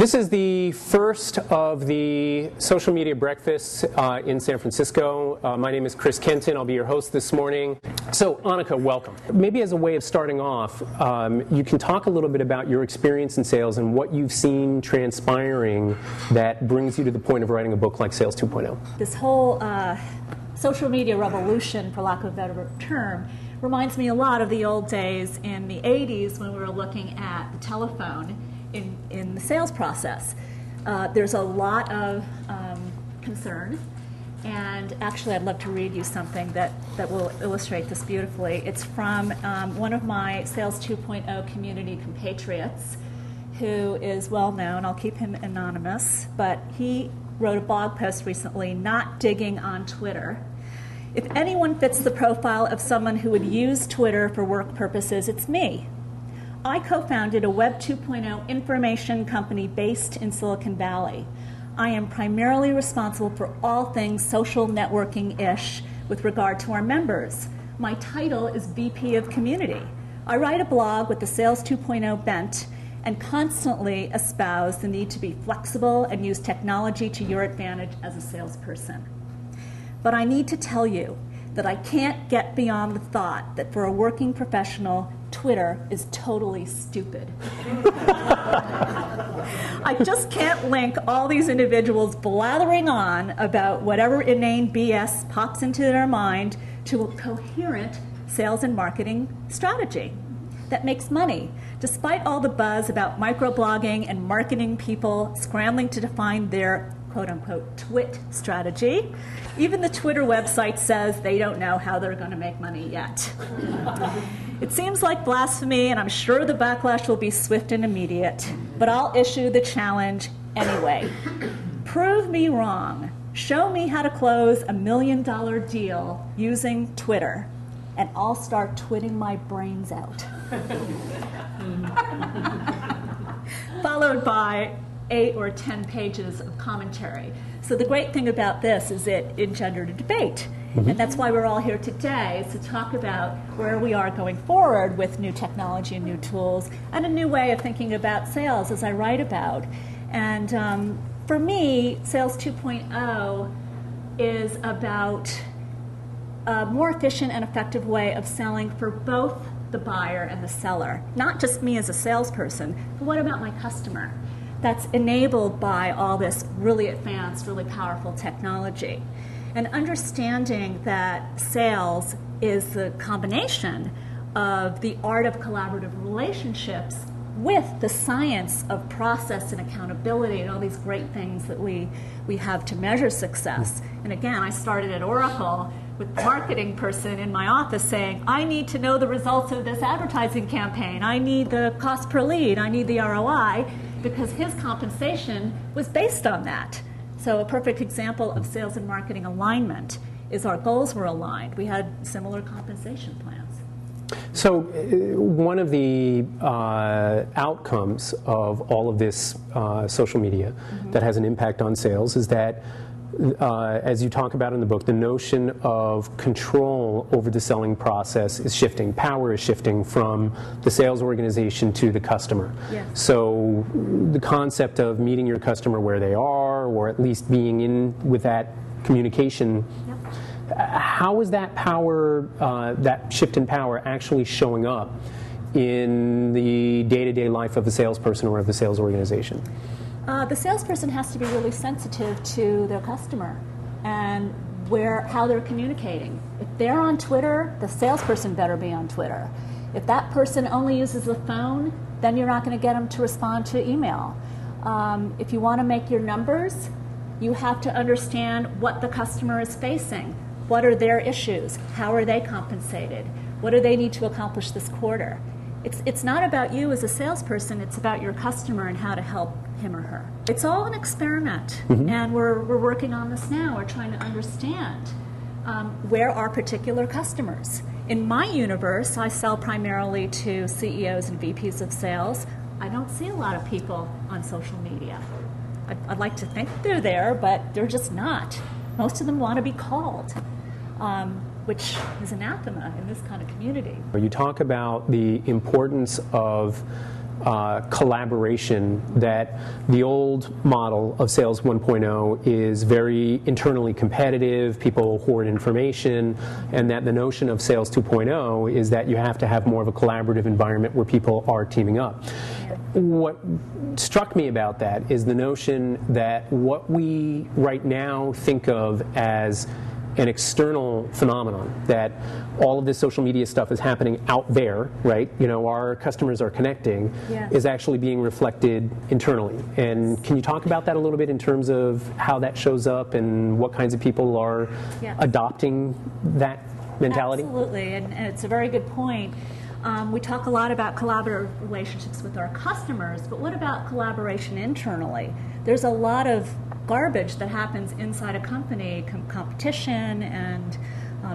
This is the first of the social media breakfasts in San Francisco. My name is Chris Kenton. I'll be your host this morning. So, Anneke, welcome. Maybe as a way of starting off, you can talk a little bit about your experience in sales and what you've seen transpiring that brings you to the point of writing a book like Sales 2.0. This whole social media revolution, for lack of a better term, reminds me a lot of the old days in the 80s when we were looking at the telephone in the sales process. There's a lot of concern, and actually I'd love to read you something that will illustrate this beautifully. It's from one of my Sales 2.0 community compatriots who is well known. I'll keep him anonymous, but he wrote a blog post recently, "Not Digging on Twitter." If anyone fits the profile of someone who would use Twitter for work purposes, it's me. I co-founded a Web 2.0 information company based in Silicon Valley. I am primarily responsible for all things social networking-ish with regard to our members. My title is VP of Community. I write a blog with the Sales 2.0 bent and constantly espouse the need to be flexible and use technology to your advantage as a salesperson. But I need to tell you that I can't get beyond the thought that for a working professional, Twitter is totally stupid. I just can't link all these individuals blathering on about whatever inane BS pops into their mind to a coherent sales and marketing strategy that makes money, despite all the buzz about microblogging and marketing people scrambling to define their quote-unquote twit strategy. Even the Twitter website says they don't know how they're going to make money yet. It seems like blasphemy, and I'm sure the backlash will be swift and immediate, but I'll issue the challenge anyway. Prove me wrong. Show me how to close $1 million deal using Twitter, and I'll start twitting my brains out. Followed by 8 or 10 pages of commentary. So the great thing about this is it engendered a debate. And that's why we're all here today, is to talk about where we are going forward with new technology and new tools and a new way of thinking about sales, as I write about. And for me, Sales 2.0 is about a more efficient and effective way of selling for both the buyer and the seller. Not just me as a salesperson, but what about my customer? That's enabled by all this really advanced, really powerful technology. And understanding that sales is the combination of the art of collaborative relationships with the science of process and accountability and all these great things that we have to measure success. And again, I started at Oracle with the marketing person in my office saying, I need to know the results of this advertising campaign. I need the cost per lead. I need the ROI, because his compensation was based on that. So a perfect example of sales and marketing alignment is our goals were aligned. We had similar compensation plans. So one of the outcomes of all of this social media that has an impact on sales is that, as you talk about in the book, the notion of control over the selling process is shifting. Power is shifting from the sales organization to the customer. Yeah. So the concept of meeting your customer where they are, or at least being in with that communication, how is that power, that shift in power actually showing up in the day-to-day life of a salesperson or of the sales organization? The salesperson has to be really sensitive to their customer and how they're communicating. If they're on Twitter, the salesperson better be on Twitter. If that person only uses the phone, then you're not going to get them to respond to email. If you want to make your numbers, you have to understand what the customer is facing. What are their issues? How are they compensated? What do they need to accomplish this quarter? It's not about you as a salesperson, it's about your customer and how to help him or her. It's all an experiment, and we're working on this now. We're trying to understand where are particular customers. In my universe, I sell primarily to CEOs and VPs of sales. I don't see a lot of people on social media. I'd like to think they're there, but they're just not. Most of them want to be called. Which is anathema in this kind of community. You talk about the importance of collaboration, that the old model of Sales 1.0 is very internally competitive, people hoard information, and that the notion of Sales 2.0 is that you have to have more of a collaborative environment where people are teaming up. What struck me about that is the notion that what we right now think of as an external phenomenon, that all of this social media stuff is happening out there, right? You know, our customers are connecting, is actually being reflected internally. And can you talk about that a little bit in terms of how that shows up and what kinds of people are adopting that mentality? Absolutely, and it's a very good point. We talk a lot about collaborative relationships with our customers, but what about collaboration internally? There's a lot of garbage that happens inside a company, competition and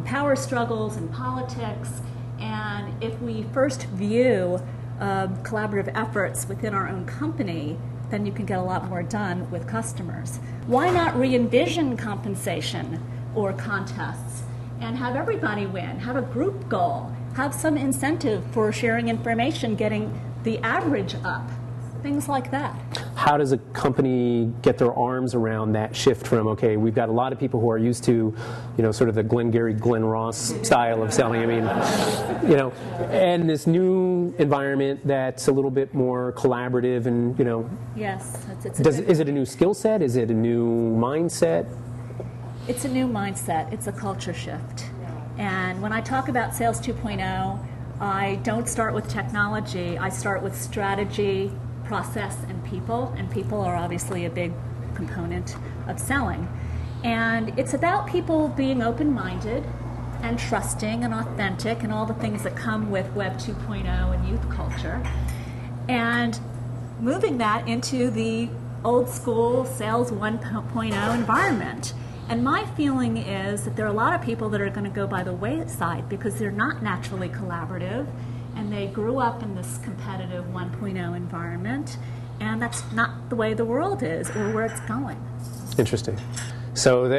power struggles and politics. And if we first view collaborative efforts within our own company, then you can get a lot more done with customers. Why not re-envision compensation or contests and have everybody win, have a group goal, have some incentive for sharing information, getting the average up, things like that. How does a company get their arms around that shift from, okay, we've got a lot of people who are used to, you know, sort of the Glengarry, Glen Ross style of selling, I mean, you know, and this new environment that's a little bit more collaborative and, you know. Yes. Is it a new skill set? Is it a new mindset? It's a new mindset. It's a culture shift. And when I talk about Sales 2.0, I don't start with technology. I start with strategy, process, and people are obviously a big component of selling. And it's about people being open-minded and trusting and authentic and all the things that come with Web 2.0 and youth culture, and moving that into the old school Sales 1.0 environment. And my feeling is that there are a lot of people that are going to go by the wayside because they're not naturally collaborative, and they grew up in this competitive 1.0 environment, and that's not the way the world is or where it's going. Interesting. So,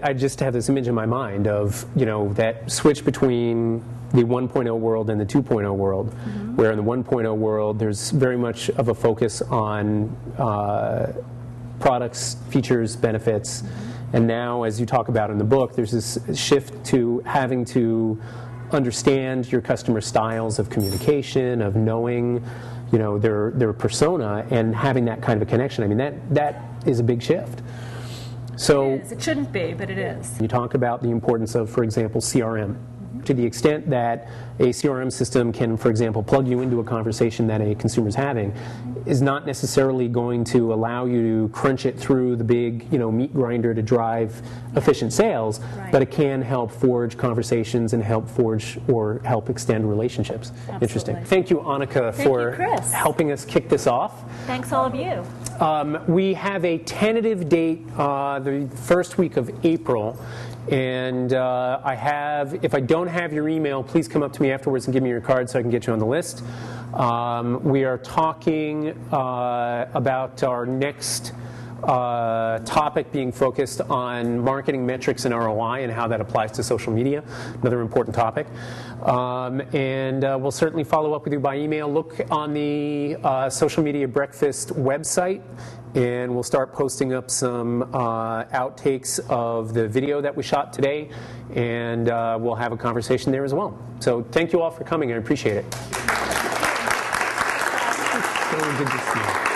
I just have this image in my mind of, you know, that switch between the 1.0 world and the 2.0 world, where in the 1.0 world there's very much of a focus on products, features, benefits. And now, as you talk about in the book, there's this shift to having to understand your customer styles of communication, of knowing, you know, their persona, and having that kind of a connection. I mean, that is a big shift. So it is. It shouldn't be, but it is. You talk about the importance of, for example, CRM. To the extent that a CRM system can, for example, plug you into a conversation that a consumer is having, is not necessarily going to allow you to crunch it through the big, you know, meat grinder to drive efficient sales, but it can help forge conversations and help forge or help extend relationships. Absolutely. Interesting. Thank you, Anneke, for helping us kick this off. Thanks, all of you. We have a tentative date the first week of April. And if I don't have your email, please come up to me afterwards and give me your card so I can get you on the list. We are talking about our next topic being focused on marketing metrics and ROI and how that applies to social media, another important topic. And we'll certainly follow up with you by email. Look on the Social Media Breakfast website, and we'll start posting up some outtakes of the video that we shot today, and we'll have a conversation there as well. So thank you all for coming. I appreciate it. Very good to see you.